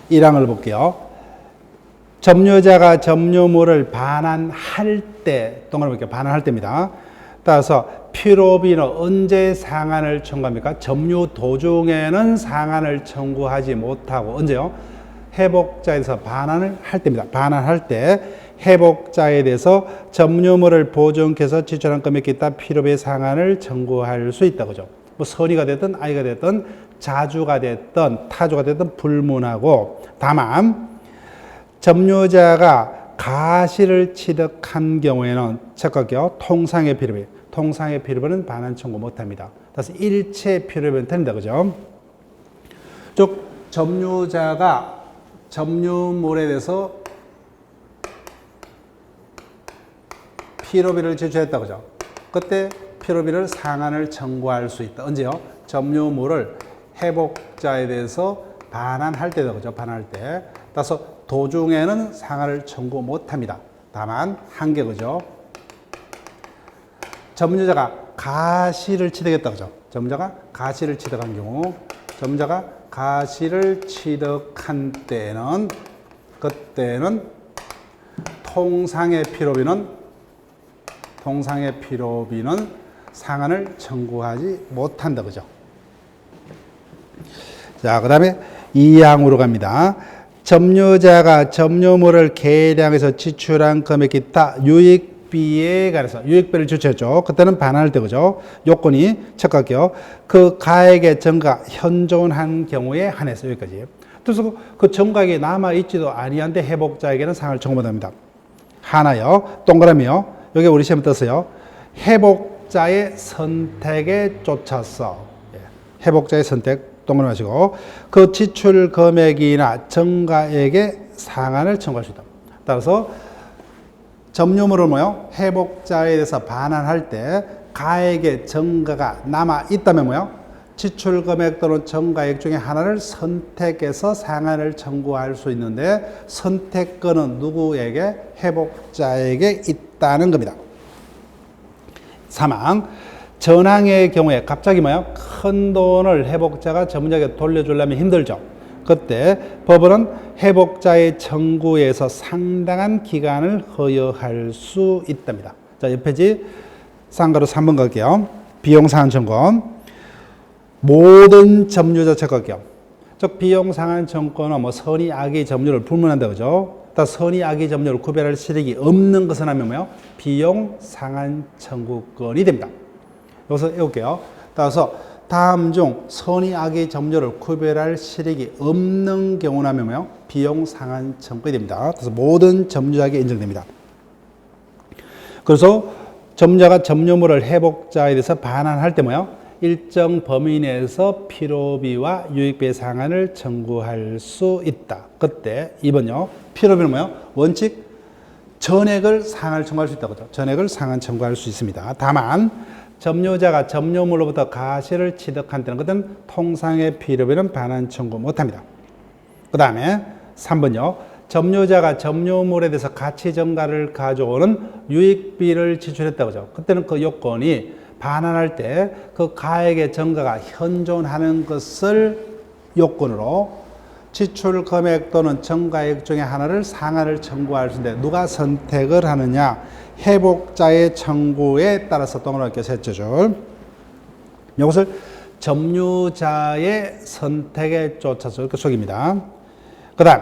1항을 볼게요. 점유자가 점유물을 반환할 때, 동그라미 볼게요. 반환할 때입니다. 따라서 필요비는 언제 상환을 청구합니까? 점유 도중에는 상환을 청구하지 못하고 언제요? 회복자에 대해서 반환을 할 때입니다. 반환할 때 회복자에 대해서 점유물을 보증해서 지출한 금액이 있다 필요비 상환을 청구할 수 있다, 그죠? 뭐 선의가 됐든 아이가 됐든 자주가 됐든 타주가 됐든 불문하고, 다만 점유자가 가시를 취득한 경우에는 체크할게요. 통상의 필요비는 반환 청구 못합니다. 따라서 일체 필요비는 됩니다, 그죠? 즉 점유자가 점유물에 대해서 필요비를 지출했다, 그죠? 그때 피로비를 상한을 청구할 수 있다. 언제요? 점유물을 회복자에 대해서 반환할 때다. 그죠? 반환할 때. 따라서 도중에는 상한을 청구 못 합니다. 다만, 한계, 그죠? 점유자가 가시를 취득했다. 그죠? 점유자가 가시를 취득한 경우, 점유자가 가시를 취득한 때는, 그때는 통상의 피로비는 상한을 청구하지 못한다. 그죠? 자, 그 다음에 2항으로 갑니다. 점유자가 점유물을 계량해서 지출한 금액 기타 유익비에 관해서 유익비를 지출했죠. 그때는 반환할 때, 그죠? 요건이 척각이요. 그 가액의 전가 현존한 경우에 한해서 여기까지. 그래서 그 전가액이 남아있지도 아니한데 회복자에게는 상을 청구 못합니다. 하나요. 동그라미요. 여기 우리 시험에 떴어요. 회복자의 선택에 쫓아서. 회복자의 선택 동그라미 하시고 그 지출 금액이나 전가액에 상한을 청구할 수 있다. 따라서 점유물을 뭐요? 회복자에 대해서 반환할 때 가액의 전가가 남아 있다면 뭐요? 지출 금액 또는 전가액 중에 하나를 선택해서 상한을 청구할 수 있는데 선택권은 누구에게? 회복자에게 있다는 겁니다. 3항 전항의 경우에 갑자기 뭐요? 큰 돈을 회복자가 점유자에게 돌려주려면 힘들죠. 그때 법원은 회복자의 청구에서 상당한 기간을 허용할 수 있답니다. 자, 옆 페이지 쌍가루 3번 갈게요. 비용상한 청구. 모든 점유자 척각이요. 즉 비용상한 청구는 뭐 선의 악의 점유를 불문한다. 그죠? 선의 악의 점유를 구별할 실익이 없는 것은 하면 뭐요? 비용상한 청구권이 됩니다. 여기서 외울게요. 따라서 다음 중 선의 악의 점유를 구별할 실익이 없는 경우라면 뭐요? 비용상한 청구권이 됩니다. 그래서 모든 점유자에게 인정됩니다. 그래서 점유자가 점유물을 회복자에 대해서 반환할 때 뭐요? 일정 범위 내에서 피로비와 유익비의 상한을 청구할 수 있다. 그때 2번요. 피로비는 뭐요? 원칙 전액을 상한을 청구할 수 있다고 하죠. 전액을 상한 청구할 수 있습니다. 다만 점유자가 점유물로부터 가시를 취득한 때는 그때는 통상의 피로비는 반환 청구 못합니다. 그 다음에 3번요. 점유자가 점유물에 대해서 가치 증가를 가져오는 유익비를 지출했다고 하죠. 그때는 그 요건이 반환할 때 그 가액의 증가가 현존하는 것을 요건으로 지출 금액 또는 전가액 중에 하나를 상한을 청구할 수 있는데 누가 선택을 하느냐? 회복자의 청구에 따라서 동그랗게 세 줄. 이것을 점유자의 선택에 쫓아서 이렇게 속입니다. 그 다음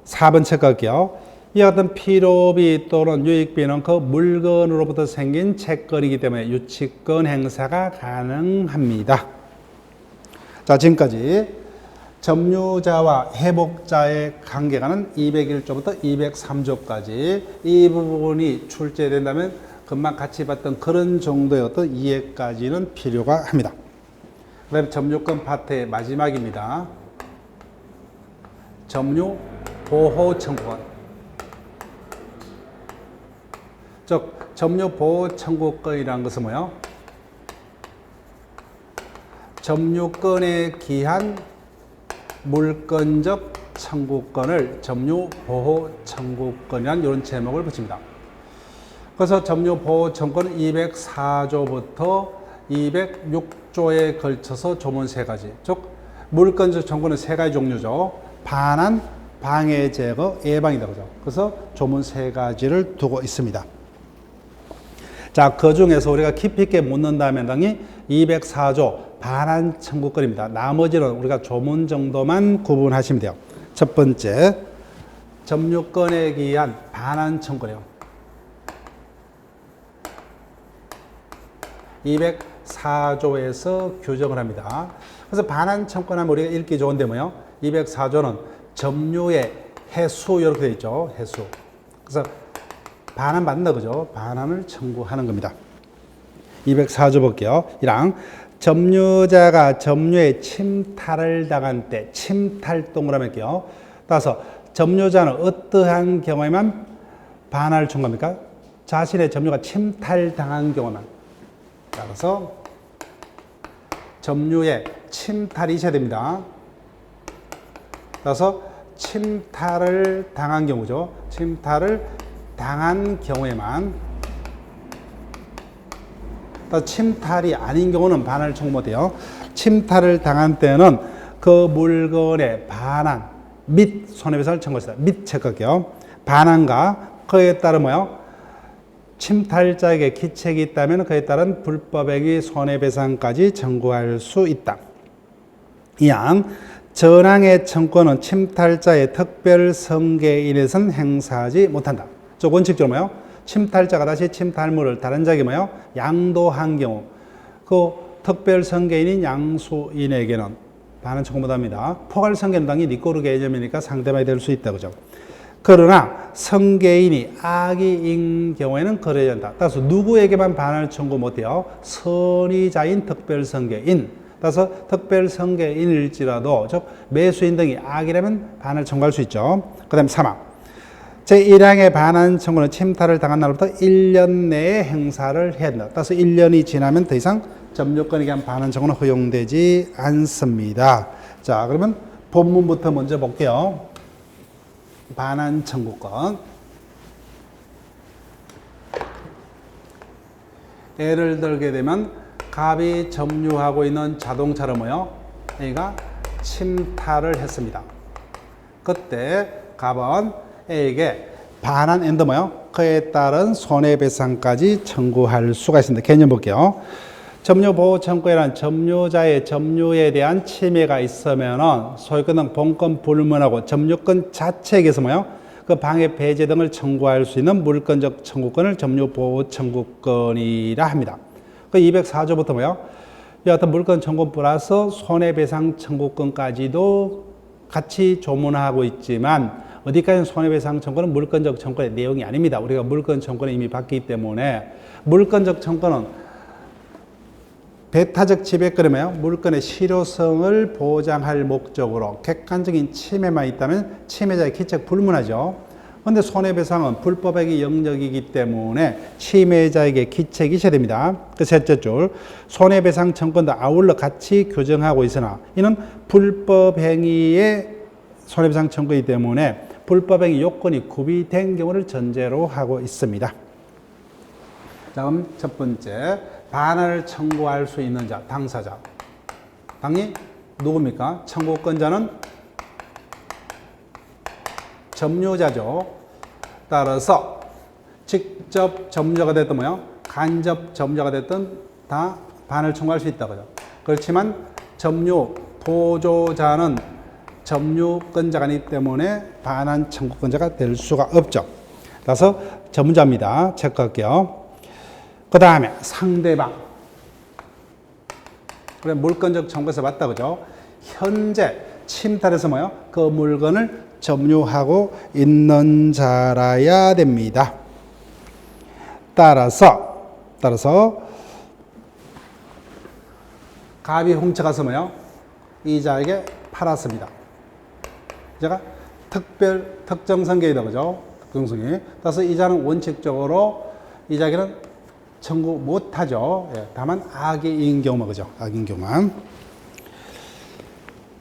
4번 체크할게요. 이와 같은 피로비 또는 유익비는 그 물건으로부터 생긴 채권이기 때문에 유치권 행사가 가능합니다. 자, 지금까지 점유자와 회복자의 관계가는 201조부터 203조까지 이 부분이 출제된다면 금방 같이 봤던 그런 정도의 어떤 이해까지는 필요가 합니다. 그 다음에 점유권 파트의 마지막입니다. 점유 보호 청구권. 즉 점유 보호 청구권이라는 것은 뭐예요? 점유권에 기한 물권적 청구권을 점유 보호 청구권이라는 이런 제목을 붙입니다. 그래서 점유 보호 청구권은 204조부터 206조에 걸쳐서 조문 3가지. 즉 물권적 청구는 3가지 종류죠. 반환, 방해, 제거, 예방이다. 그죠? 그래서 조문 3가지를 두고 있습니다. 자, 그 중에서 우리가 깊이 있게 묻는다면 당연히 204조 반환 청구권입니다. 나머지는 우리가 조문 정도만 구분하시면 돼요. 첫 번째, 점유권에 기한 반환 청구권이요. 204조에서 규정을 합니다. 그래서 반환 청구권하면 우리가 읽기 좋은데 뭐요? 204조는 점유의 해수 이렇게 되어 있죠. 해수. 그래서 반환 받는다, 그죠? 반환을 청구하는 겁니다. 204조 볼게요. 1항 점유자가 점유에 침탈을 당한 때 침탈 동그라미 할게요. 따라서 점유자는 어떠한 경우에만 반환을 청구합니까? 자신의 점유가 침탈당한 경우만. 따라서 점유에 침탈이 있어야 됩니다. 따라서 침탈을 당한 경우죠. 침탈을 당한 경우에만, 침탈이 아닌 경우는 반환을 청구 못해요. 침탈을 당한 때는 그 물건의 반환 및 손해배상을 청구했다. 및 체크할게요. 반환과 그에 따른 뭐요? 침탈자에게 기책이 있다면 그에 따른 불법행위 손해배상까지 청구할 수 있다. 이양 전항의 청구는 침탈자의 특별 성계인에선 행사하지 못한다. 즉 원칙적으로 뭐요? 침탈자가 다시 침탈물을 다른 자에게 뭐요? 양도한 경우 그 특별 성계인인 양수인에게는 반환 청구 못합니다. 포괄 성계는 당연히 니꼬르 개념이니까 상대방이 될 수 있다. 그죠? 그러나 성계인이 악의인 경우에는 거래해야 한다. 따라서 누구에게만 반환을 청구 못해요? 선의자인 특별 성계인. 따라서 특별 성계인일지라도 즉 매수인 등이 악이라면 반환을 청구할 수 있죠. 그 다음에 3항 제1항의 반환 청구는 침탈을 당한 날부터 1년 내에 행사를 해야 한다. 따라서 1년이 지나면 더 이상 점유권에 대한 반환 청구는 허용되지 않습니다. 자, 그러면 본문부터 먼저 볼게요. 반환 청구권. 예를 들게 되면 갑이 점유하고 있는 자동차를 뭐요? A가 침탈을 했습니다. 그때 갑은 A에게 반환 앤드 뭐요? 그에 따른 손해배상까지 청구할 수가 있습니다. 개념 볼게요. 점유보호청구에는 점유자의 점유에 대한 침해가 있으면은 소유권 등 본권 불문하고 점유권 자체에게서 뭐요? 그 방해 배제 등을 청구할 수 있는 물권적 청구권을 점유보호청구권이라 합니다. 그 204조부터 뭐요? 여하튼 물권 청구 플러스 손해배상 청구권까지도 같이 조문하고 있지만 어디까지는 손해배상 청구는 물권적 청구의 내용이 아닙니다. 우리가 물권 청구는 이미 봤기 때문에 물권적 청구는 배타적 지배권이면 물건의 실효성을 보장할 목적으로 객관적인 침해만 있다면 침해자의 기책 불문하죠. 그런데 손해배상은 불법행위 영역이기 때문에 침해자에게 기책이 있어야 됩니다. 그 셋째 줄 손해배상 청구권도 아울러 같이 규정하고 있으나 이는 불법행위의 손해배상 청구이기 때문에 불법행위 요건이 구비된 경우를 전제로 하고 있습니다. 자, 그럼 첫 번째 반환을 청구할 수 있는 자, 당사자. 당연히 누굽니까? 청구권자는 점유자죠. 따라서 직접 점유자가 됐든 뭐요? 간접 점유자가 됐든 다 반환을 청구할 수 있다. 그죠? 그렇지만 점유 보조자는 점유권자가 아니기 때문에 반환 청구권자가 될 수가 없죠. 따라서 점유자입니다. 체크할게요. 그 다음에 상대방. 그래 물권적 청구에서 맞다. 그죠? 현재 침탈해서 뭐요? 그 물건을 점유하고 있는 자라야 됩니다. 따라서 갑이 훔쳐가서 뭐요? 이자에게 팔았습니다. 이자가 특정성계이다. 그죠? 특정성계. 따라서 이자는 원칙적으로 이자에게는 청구 못하죠. 예, 다만 악의인 경우만. 그죠? 악인 경우만.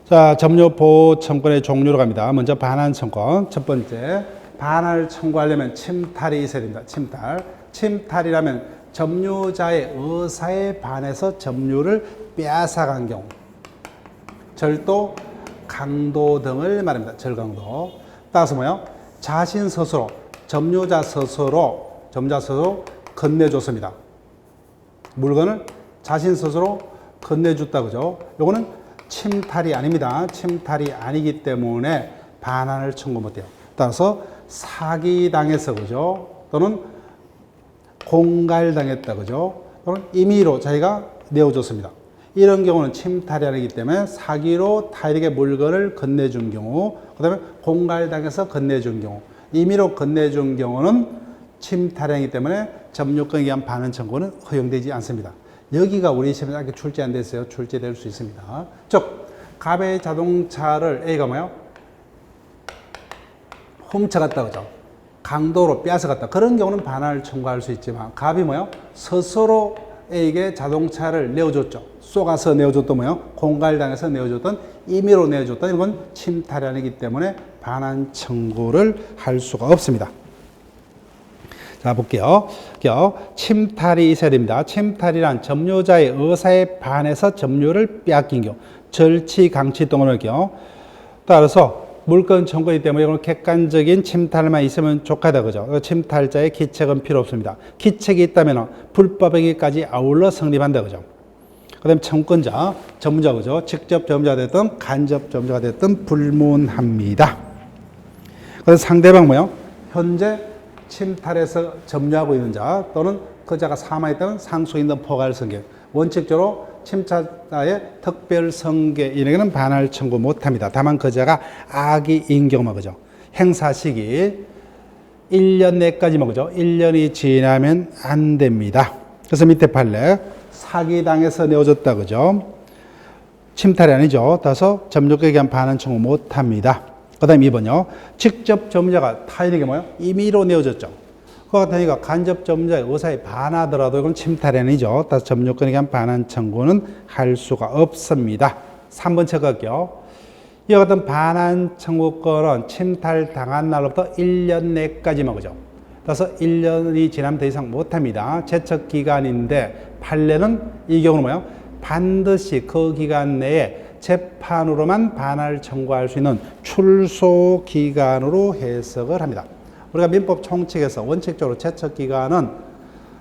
자, 점유보호 청구의 종류로 갑니다. 먼저 반환 청구. 첫 번째, 반환을 청구하려면 침탈이 있어야 됩니다. 침탈이라면 점유자의 의사에 반해서 점유를 빼앗아간 경우. 절도, 강도 등을 말합니다. 절강도. 따라서 뭐요? 자신 스스로, 점유자 스스로 건네줬습니다. 물건을 자신 스스로 건네줬다. 그죠? 요거는 침탈이 아닙니다. 침탈이 아니기 때문에 반환을 청구 못해요. 따라서 사기당해서, 그죠? 또는 공갈당했다. 그죠? 또는 임의로 자기가 내어줬습니다. 이런 경우는 침탈이 아니기 때문에 사기로 타인에게 물건을 건네준 경우, 그 다음에 공갈당해서 건네준 경우, 임의로 건네준 경우는 침탈행위이기 때문에 점유권에 의한 반환 청구는 허용되지 않습니다. 여기가 우리 시험에 아직 출제 안 됐어요. 출제될 수 있습니다. 즉, 갑의 자동차를 A가 뭐요? 훔쳐갔다. 그죠? 강도로 빼앗아갔다. 그런 경우는 반환을 청구할 수 있지만, 갑이 뭐요? 스스로 A에게 자동차를 내어줬죠. 쏘가서 내어줬던 뭐요? 공갈당해서 내어줬던, 임의로 내어줬던, 이건 침탈이 아니기 때문에 반환 청구를 할 수가 없습니다. 자, 볼게요. 침탈이 있어야 됩니다. 침탈이란 점유자의 의사에 반해서 점유를 빼앗긴 경우, 절치, 강치 동을 할게요. 따라서 물권 청구이기 때문에 이건 객관적인 침탈만 있으면 좋겠다, 그죠? 침탈자의 기책은 필요 없습니다. 기책이 있다면 불법행위까지 아울러 성립한다, 그죠? 그 다음에 청권자, 점유자, 그죠? 직접 점유자가 됐든 간접 점유자가 됐든 불문합니다. 그래서 상대방 뭐요? 현재 침탈해서 점유하고 있는 자 또는 그 자가 사망했다면 상속인단 포괄 성계. 원칙적으로 침탈자의 특별 성계인에게는 반할 청구 못합니다. 다만 그 자가 악의인 경우만, 그죠? 행사 시기 1년 내까지만, 그죠? 1년이 지나면 안 됩니다. 그래서 밑에 판례 사기당해서 내어줬다, 그죠? 침탈이 아니죠. 따라서 점유권에 대한 반환 청구 못합니다. 그 다음 2번요. 직접 점유자가 타인에게 뭐요? 임의로 내어줬죠. 그와 같으니까 간접 점유자의 의사에 반하더라도 이건 침탈이 아니죠. 따라서 점유권에 대한 반환 청구는 할 수가 없습니다. 3번 체크할게요. 이와 같은 반환 청구권은 침탈당한 날로부터 1년 내까지만, 그죠? 따라서 1년이 지나면 더 이상 못합니다. 제척기간인데 판례는 이 경우는 뭐예요? 반드시 그 기간 내에 재판으로만 반할 청구할 수 있는 출소기간으로 해석을 합니다. 우리가 민법 총칙에서 원칙적으로 제척기간은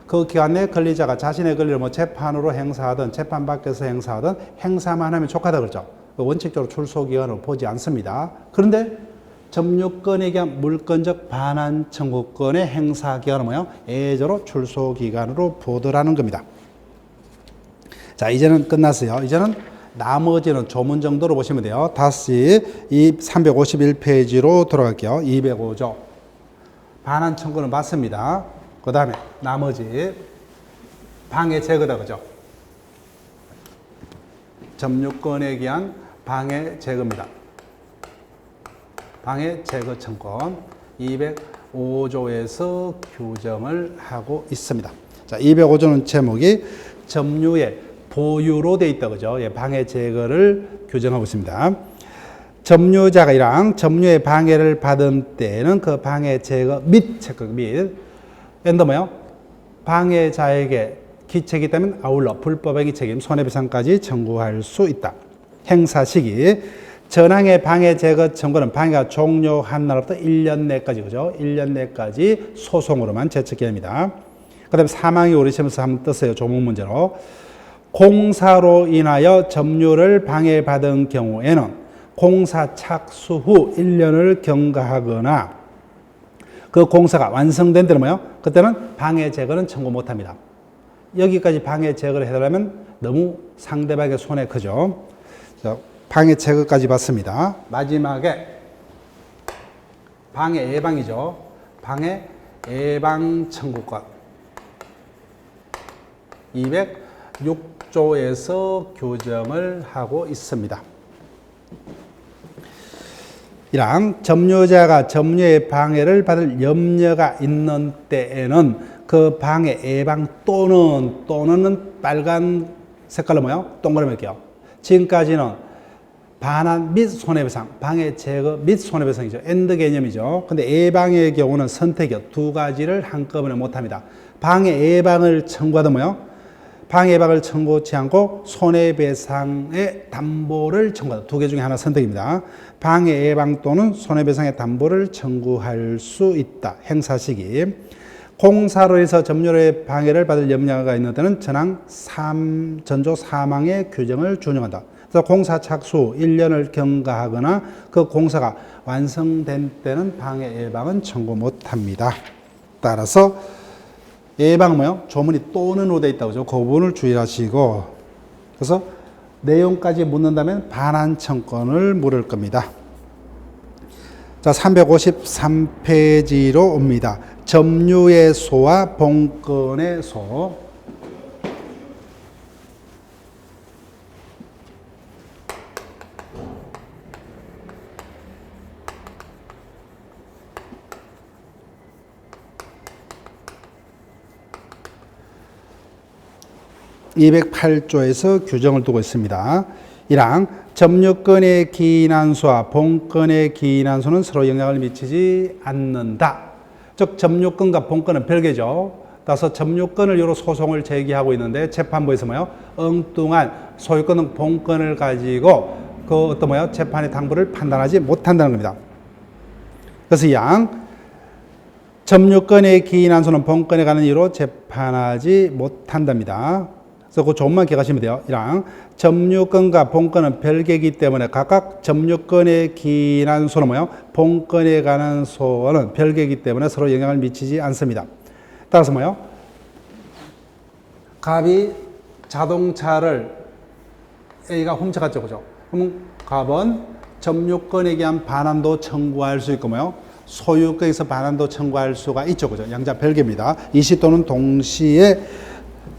그 기간 내에 권리자가 자신의 권리를 뭐 재판으로 행사하든 재판 밖에서 행사하든 행사만 하면 족하다 그러죠. 원칙적으로 출소기간으로 보지 않습니다. 그런데 점유권에 대한 물권적 반환 청구권의 행사기간은 뭐예요? 예외적으로 출소기간으로 보더라는 겁니다. 자, 이제는 끝났어요. 이제는 나머지는 조문 정도로 보시면 돼요. 다시 이 351페이지로 돌아갈게요. 205조. 반환 청구는 맞습니다. 그 다음에 나머지 방해 제거다, 그죠? 점유권에 의한 방해 제거입니다. 방해 제거 청권 205조에서 규정을 하고 있습니다. 자, 205조는 제목이 점유의 보유로 되어 있다, 그죠? 예, 방해 제거를 규정하고 있습니다. 점유자가 이랑 점유의 방해를 받은 때에는 그 방해 제거 및 체크 및 엔더 뭐요? 방해자에게 기책이 있다면 아울러 불법행위 책임 손해배상까지 청구할 수 있다. 행사 시기 전항의 방해 제거 청구는 방해가 종료한 날부터 1년 내까지, 그죠? 1년 내까지 소송으로만 제척해야 합니다. 그 다음에 사망이 우리 시험에서 한번 떴어요. 조문 문제로. 공사로 인하여 점유를 방해받은 경우에는 공사 착수 후 1년을 경과하거나 그 공사가 완성된 데는 뭐예요? 그때는 방해 제거는 청구 못합니다. 여기까지 방해 제거를 해달라면 너무 상대방의 손해 크죠. 자, 방해 제거까지 봤습니다. 마지막에 방해 예방이죠. 방해 예방 청구권 206조에서 규정을 하고 있습니다. 이랑 점유자가 점유의 방해를 받을 염려가 있는 때에는 그 방해 예방 또는 빨간 색깔로 뭐요? 동그라미 할게요. 지금까지는 반환 및 손해배상, 방해 제거 및 손해배상이죠. 엔드 개념이죠. 근데 예방의 경우는 선택이요. 두 가지를 한꺼번에 못합니다. 방해 예방을 청구하든 뭐요? 방해 예방을 청구치 않고 손해배상의 담보를 청구하다. 두 개 중에 하나 선택입니다. 방해 예방 또는 손해배상의 담보를 청구할 수 있다. 행사 시기. 공사로 해서 점유의 방해를 받을 염려가 있는 데는 전조 사망의 규정을 준용한다. 그래서 공사 착수 1년을 경과하거나 그 공사가 완성된 때는 방해 예방은 청구 못합니다. 따라서 예방은 뭐요? 조문이 또는으로 되어 있다고 하죠. 그 부분을 주의하시고, 그래서 내용까지 묻는다면 반환 청구권을 물을 겁니다. 자, 353페이지로 옵니다. 점유의 소와 본권의 소. 208조에서 규정을 두고 있습니다. 1항 점유권의 기인한수와 본권의 기인한수는 서로 영향을 미치지 않는다. 즉 점유권과 본권은 별개죠. 따라서 점유권을 이유로 소송을 제기하고 있는데 재판부에서 엉뚱한 소유권 등 본권을 가지고 재판의 당부를 판단하지 못한다는 겁니다. 그래서 2항 점유권의 기인한수는 본권에 관한 이유로 재판하지 못한답니다. 그래서 그 조문만 기억하시면 돼요. 1항 점유권과 본권은 별개이기 때문에 각각 점유권의 기인한수는 본권에 관한 소원은 별개이기 때문에 서로 영향을 미치지 않습니다. 따라서 갑이 자동차를 A가 훔쳐갔죠, 그죠? 그럼 갑은 점유권에 대한 반환도 청구할 수 있고 소유권에서 반환도 청구할 수가 있죠, 그죠? 양자 별개입니다. 이시 또는 동시에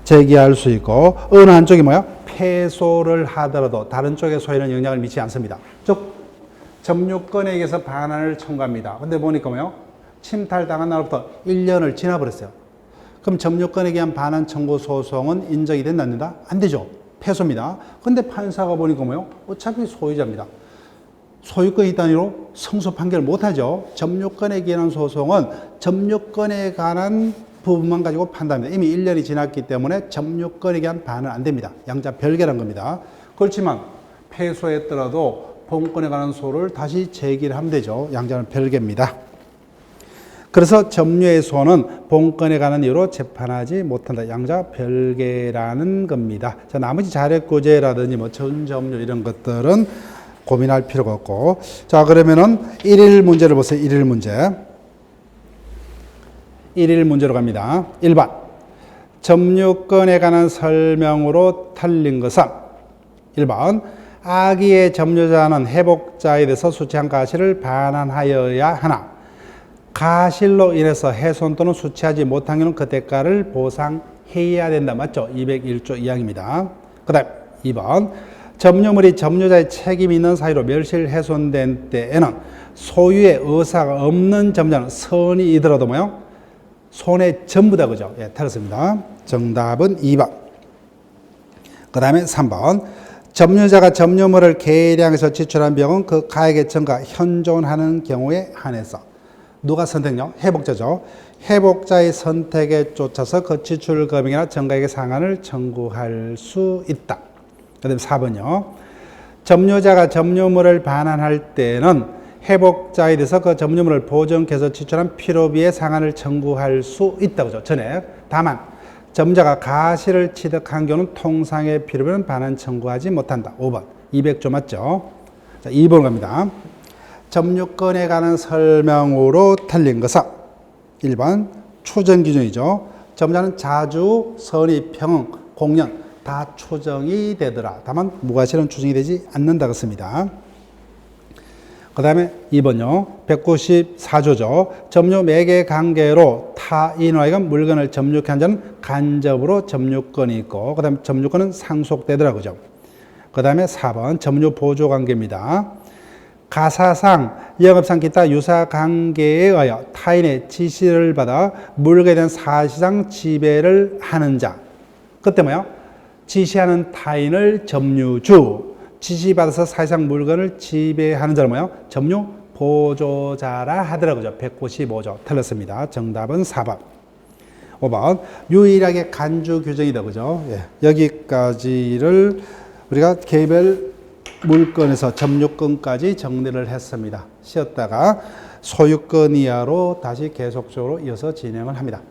제기할 수 있고 어느 한쪽이 패소를 하더라도 다른 쪽의 소유는 영향을 미치지 않습니다. 즉 점유권에 의해서 반환을 청구합니다. 근데 보니까 침탈당한 날부터 1년을 지나버렸어요. 그럼 점유권에 의한 반환 청구 소송은 인정이 된다, 안 된다? 안 되죠. 패소입니다. 근데 판사가 보니까 어차피 소유자입니다. 소유권이 있다는 이유로 승소 판결을 못하죠. 점유권에 관한 소송은 점유권에 관한 부분만 가지고 판단합니다. 이미 1년이 지났기 때문에 점유권에 대한 반환은 안 됩니다. 양자 별개란 겁니다. 그렇지만 패소했더라도 본권에 관한 소를 다시 제기를 하면 되죠. 양자는 별개입니다. 그래서 점유의 소는 본권에 관한 이유로 재판하지 못한다. 양자 별개라는 겁니다. 자, 나머지 자력구제라든지 전점유 이런 것들은 고민할 필요가 없고. 자, 그러면은 1일 문제를 보세요. 1일 문제. 1일 문제로 갑니다. 1번. 점유권에 관한 설명으로 틀린 것은 1번. 악의의 점유자는 회복자에 대해서 수치한 가실을 반환하여야 하나 가실로 인해서 훼손 또는 수치하지 못한 경우는 그 대가를 보상해야 된다. 맞죠? 201조 2항입니다. 그 다음 2번. 점유물이 점유자의 책임이 있는 사유로 멸실 훼손된 때에는 소유의 의사가 없는 점유자는 선의이더라도 손해 전부 다, 그죠? 예, 틀렸습니다. 정답은 2번. 그 다음에 3번. 점유자가 점유물을 계량해서 지출한 비용은 그 가액의 현존하는 경우에 한해서 누가 선택요? 회복자죠. 회복자의 선택에 쫓아서 그 지출 금액이나 정가액의 상한을 청구할 수 있다. 그 다음에 4번요. 점유자가 점유물을 반환할 때는 회복자에 대해서 그 점유물을 보존해서 지출한 필요비의 상한을 청구할 수 있다. 그죠? 전액. 다만 점유자가 가실을 취득한 경우는 통상의 필요비는 반환 청구하지 못한다. 5번. 200조 맞죠? 자, 2번 갑니다. 점유권에 관한 설명으로 틀린 것은 1번 추정 기준이죠. 점유자는 자주, 선의, 평응, 공연 다 추정이 되더라. 다만 무과실은 추정이 되지 않는다 그렇습니다. 그 다음에 2번요. 194조죠. 점유 매개 관계로 타인에게 물건을 점유한 자는 간접으로 점유권이 있고 그 다음에 점유권은 상속되더라. 그죠? 그 다음에 4번 점유 보조 관계입니다. 가사상, 영업상 기타 유사 관계에 의하여 타인의 지시를 받아 물건에 대한 사실상 지배를 하는 자. 그때 지시하는 타인을 점유주, 지시받아서 사실상 물건을 지배하는 자를 점유 보조자라 하더라고요. 195조. 틀렸습니다. 정답은 4번. 5번. 유일하게 간주 규정이다. 그죠? 예. 여기까지를 우리가 개별 물건에서 점유권까지 정리를 했습니다. 쉬었다가 소유권 이하로 다시 계속적으로 이어서 진행을 합니다.